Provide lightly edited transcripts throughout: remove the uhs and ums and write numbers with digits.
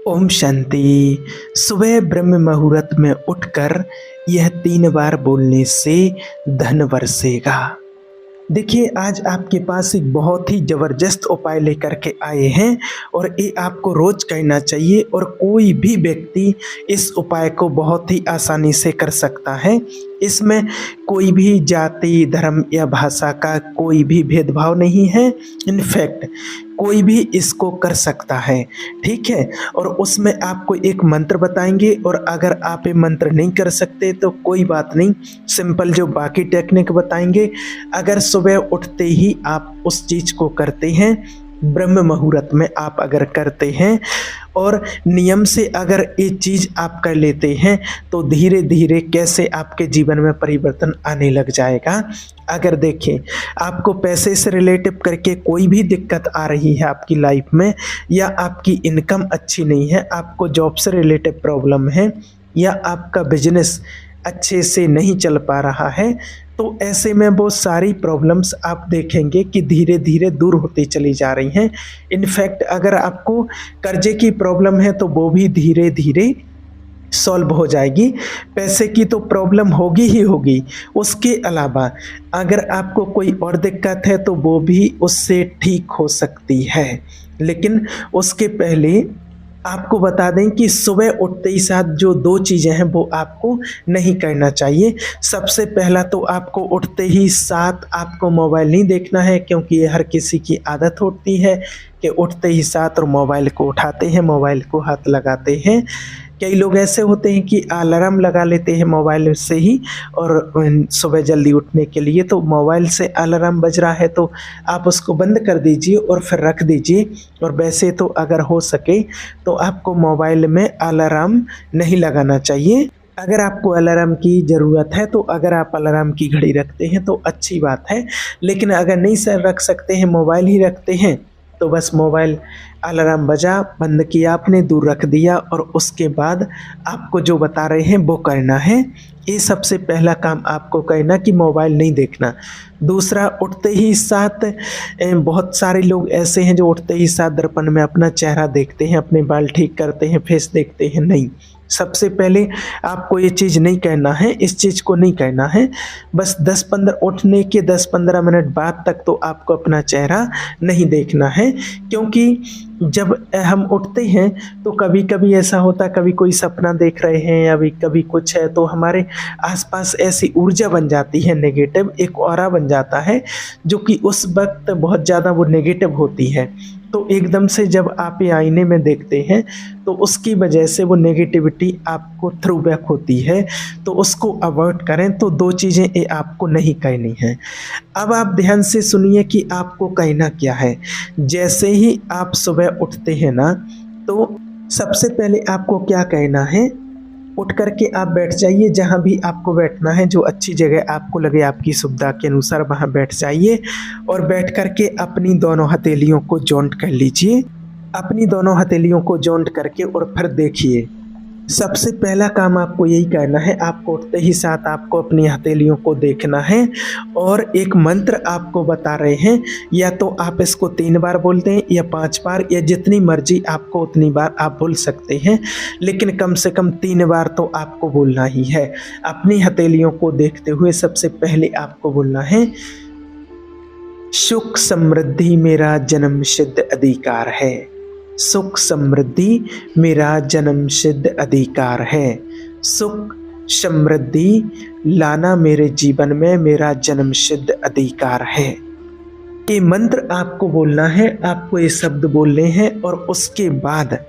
ओम शांति। सुबह ब्रह्म मुहूर्त में उठकर यह 3 बार बोलने से धन बरसेगा। देखिए, आज आपके पास एक बहुत ही ज़बरदस्त उपाय लेकर के आए हैं और ये आपको रोज़ करना चाहिए और कोई भी व्यक्ति इस उपाय को बहुत ही आसानी से कर सकता है। इसमें कोई भी जाति, धर्म या भाषा का कोई भी भेदभाव नहीं है। इनफैक्ट कोई भी इसको कर सकता है, ठीक है। और उसमें आपको एक मंत्र बताएंगे और अगर आप ये मंत्र नहीं कर सकते तो कोई बात नहीं, सिंपल जो बाकी टेक्निक बताएंगे, अगर सुबह उठते ही आप उस चीज़ को करते हैं, ब्रह्म मुहूर्त में आप अगर करते हैं और नियम से अगर ये चीज़ आप कर लेते हैं तो धीरे धीरे कैसे आपके जीवन में परिवर्तन आने लग जाएगा। अगर देखें, आपको पैसे से रिलेटिव करके कोई भी दिक्कत आ रही है आपकी लाइफ में, या आपकी इनकम अच्छी नहीं है, आपको जॉब से रिलेटिव प्रॉब्लम है, या आपका बिजनेस अच्छे से नहीं चल पा रहा है, तो ऐसे में वो सारी प्रॉब्लम्स आप देखेंगे कि धीरे धीरे दूर होती चली जा रही हैं। इनफैक्ट अगर आपको कर्जे की प्रॉब्लम है तो वो भी धीरे धीरे सॉल्व हो जाएगी। पैसे की तो प्रॉब्लम होगी ही होगी, उसके अलावा अगर आपको कोई और दिक्कत है तो वो भी उससे ठीक हो सकती है। लेकिन उसके पहले आपको बता दें कि सुबह उठते ही साथ जो 2 चीज़ें हैं वो आपको नहीं करना चाहिए। सबसे पहला तो आपको उठते ही साथ आपको मोबाइल नहीं देखना है, क्योंकि ये हर किसी की आदत होती है कि उठते ही साथ और मोबाइल को उठाते हैं, मोबाइल को हाथ लगाते हैं। कई लोग ऐसे होते हैं कि अलार्म लगा लेते हैं मोबाइल से ही, और सुबह जल्दी उठने के लिए तो मोबाइल से अलार्म बज रहा है तो आप उसको बंद कर दीजिए और फिर रख दीजिए। और वैसे तो अगर हो सके तो आपको मोबाइल में अलार्म नहीं लगाना चाहिए। अगर आपको अलार्म की ज़रूरत है तो अगर आप अलार्म की घड़ी रखते हैं तो अच्छी बात है, लेकिन अगर नहीं सर रख सकते हैं, मोबाइल ही रखते हैं, तो बस मोबाइल अलार्म बजा, बंद किया आपने, दूर रख दिया और उसके बाद आपको जो बता रहे हैं वो करना है। ये सबसे पहला काम आपको करना कि मोबाइल नहीं देखना। दूसरा, उठते ही साथ बहुत सारे लोग ऐसे हैं जो उठते ही साथ दर्पण में अपना चेहरा देखते हैं, अपने बाल ठीक करते हैं, फेस देखते हैं। नहीं, सबसे पहले आपको ये चीज़ नहीं करना है, इस चीज़ को नहीं करना है। बस 10-15 उठने के 10-15 मिनट बाद तक तो आपको अपना चेहरा नहीं देखना है, क्योंकि जब हम उठते हैं तो कभी कभी ऐसा होता है, कभी कोई सपना देख रहे हैं या कभी कुछ है, तो हमारे आसपास ऐसी ऊर्जा बन जाती है नेगेटिव, एक ऑरा बन जाता है जो कि उस वक्त बहुत ज़्यादा वो नेगेटिव होती है। तो एकदम से जब आप ये आईने में देखते हैं तो उसकी वजह से वो नेगेटिविटी आपको थ्रू बैक होती है, तो उसको अवॉइड करें। तो 2 चीज़ें ये आपको नहीं करनी है। अब आप ध्यान से सुनिए कि आपको कहना क्या है। जैसे ही आप सुबह उठते हैं ना, तो सबसे पहले आपको क्या कहना है, उठ करके आप बैठ जाइए जहाँ भी आपको बैठना है, जो अच्छी जगह आपको लगे आपकी सुविधा के अनुसार वहाँ बैठ जाइए और बैठ करके अपनी दोनों हथेलियों को जॉइंट कर लीजिए। अपनी दोनों हथेलियों को जॉइंट करके और फिर देखिए, सबसे पहला काम आपको यही करना है। आपको उठते ही साथ आपको अपनी हथेलियों को देखना है और एक मंत्र आपको बता रहे हैं, या तो आप इसको 3 बार बोलते हैं या 5 बार, या जितनी मर्जी आपको उतनी बार आप बोल सकते हैं, लेकिन कम से कम 3 बार तो आपको बोलना ही है। अपनी हथेलियों को देखते हुए सबसे पहले आपको बोलना है, सुख समृद्धि मेरा जन्म सिद्ध अधिकार है। सुख समृद्धि मेरा जन्म सिद्ध अधिकार है। सुख समृद्धि लाना मेरे जीवन में मेरा जन्म सिद्ध अधिकार है। ये मंत्र आपको बोलना है, आपको ये शब्द बोलने हैं और उसके बाद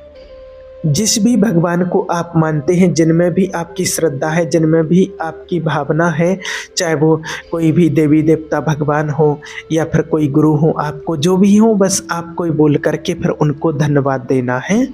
जिस भी भगवान को आप मानते हैं, जिनमें भी आपकी श्रद्धा है, जिनमें भी आपकी भावना है, चाहे वो कोई भी देवी देवता भगवान हो या फिर कोई गुरु हो, आपको जो भी हो, बस आपको ही बोल करके फिर उनको धन्यवाद देना है।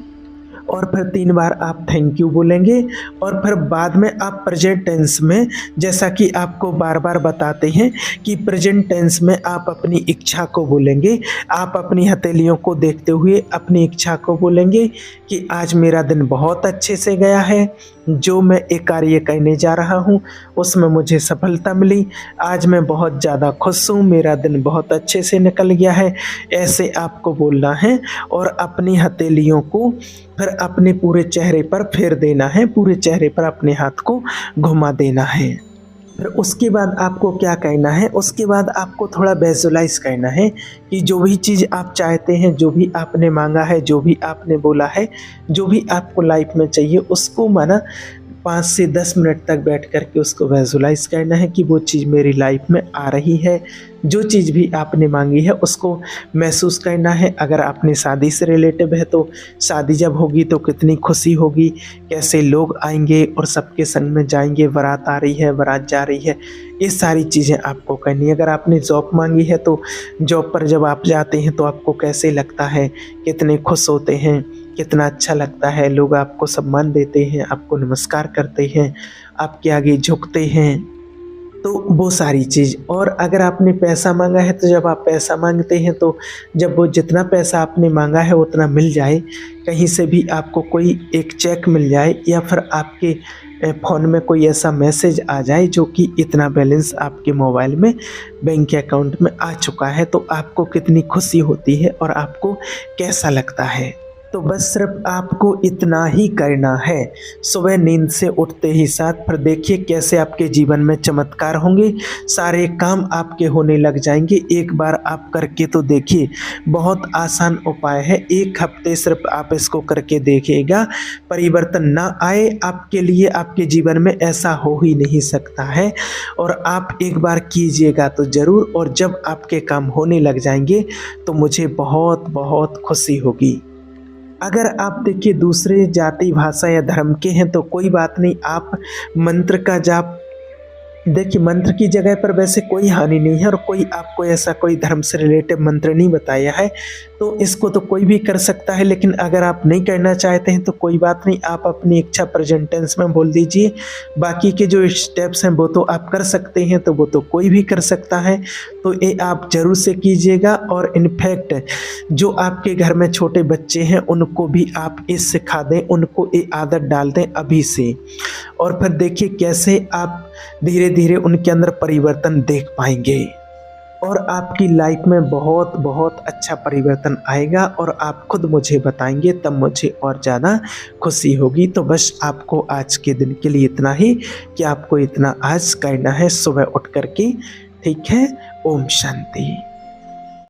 और फिर 3 बार आप थैंक यू बोलेंगे और फिर बाद में आप प्रेजेंट टेंस में, जैसा कि आपको बार बार बताते हैं कि प्रेजेंट टेंस में आप अपनी इच्छा को बोलेंगे। आप अपनी हथेलियों को देखते हुए अपनी इच्छा को बोलेंगे कि आज मेरा दिन बहुत अच्छे से गया है, जो मैं एक कार्य करने जा रहा हूँ उसमें मुझे सफलता मिली, आज मैं बहुत ज़्यादा खुश हूँ, मेरा दिन बहुत अच्छे से निकल गया है। ऐसे आपको बोलना है और अपनी हथेलियों को फिर अपने पूरे चेहरे पर फेर देना है, पूरे चेहरे पर अपने हाथ को घुमा देना है। फिर उसके बाद आपको क्या करना है, उसके बाद आपको थोड़ा विजुअलाइज करना है कि जो भी चीज़ आप चाहते हैं, जो भी आपने मांगा है, जो भी आपने बोला है, जो भी आपको लाइफ में चाहिए, उसको माना 5 से 10 मिनट तक बैठ कर के उसको विजुअलाइज करना है कि वो चीज़ मेरी लाइफ में आ रही है। जो चीज़ भी आपने मांगी है उसको महसूस करना है। अगर आपने शादी से रिलेटिव है तो शादी जब होगी तो कितनी खुशी होगी, कैसे लोग आएंगे और सबके संग में जाएंगे, बारात आ रही है, बारात जा रही है, ये सारी चीज़ें आपको करनी है। अगर आपने जॉब मांगी है तो जॉब पर जब आप जाते हैं तो आपको कैसे लगता है, कितने खुश होते हैं, कितना अच्छा लगता है, लोग आपको सम्मान देते हैं, आपको नमस्कार करते हैं, आपके आगे झुकते हैं, तो वो सारी चीज़। और अगर आपने पैसा मांगा है तो जब आप पैसा मांगते हैं तो जब वो जितना पैसा आपने मांगा है उतना मिल जाए, कहीं से भी आपको कोई एक चेक मिल जाए या फिर आपके फ़ोन में कोई ऐसा मैसेज आ जाए जो कि इतना बैलेंस आपके मोबाइल में बैंक अकाउंट में आ चुका है, तो आपको कितनी खुशी होती है और आपको कैसा लगता है। तो बस सिर्फ आपको इतना ही करना है, सुबह नींद से उठते ही साथ। फिर देखिए कैसे आपके जीवन में चमत्कार होंगे, सारे काम आपके होने लग जाएंगे। एक बार आप करके तो देखिए, बहुत आसान उपाय है। 1 हफ्ते सिर्फ आप इसको करके देखिएगा, परिवर्तन ना आए आपके लिए, आपके जीवन में ऐसा हो ही नहीं सकता है। और आप एक बार कीजिएगा तो ज़रूर, और जब आपके काम होने लग जाएंगे तो मुझे बहुत बहुत खुशी होगी। अगर आप देखिए दूसरे जाति, भाषा या धर्म के हैं तो कोई बात नहीं, आप मंत्र का जाप, देखिए मंत्र की जगह पर वैसे कोई हानि नहीं है और कोई आपको ऐसा कोई धर्म से रिलेटेड मंत्र नहीं बताया है, तो इसको तो कोई भी कर सकता है। लेकिन अगर आप नहीं करना चाहते हैं तो कोई बात नहीं, आप अपनी इच्छा प्रेजेंट टेंस में बोल दीजिए। बाकी के जो स्टेप्स हैं वो तो आप कर सकते हैं, तो वो तो कोई भी कर सकता है, तो ये आप ज़रूर से कीजिएगा। और इनफैक्ट जो आपके घर में छोटे बच्चे हैं उनको भी आप ये सिखा दें, उनको ये आदत डाल दें अभी से, और फिर देखिए कैसे आप धीरे धीरे उनके अंदर परिवर्तन देख पाएंगे और आपकी लाइफ में बहुत बहुत अच्छा परिवर्तन आएगा और आप खुद मुझे बताएंगे, तब मुझे और ज़्यादा खुशी होगी। तो बस आपको आज के दिन के लिए इतना ही कि आपको इतना आज करना है सुबह उठ करके, ठीक है। ओम शांति।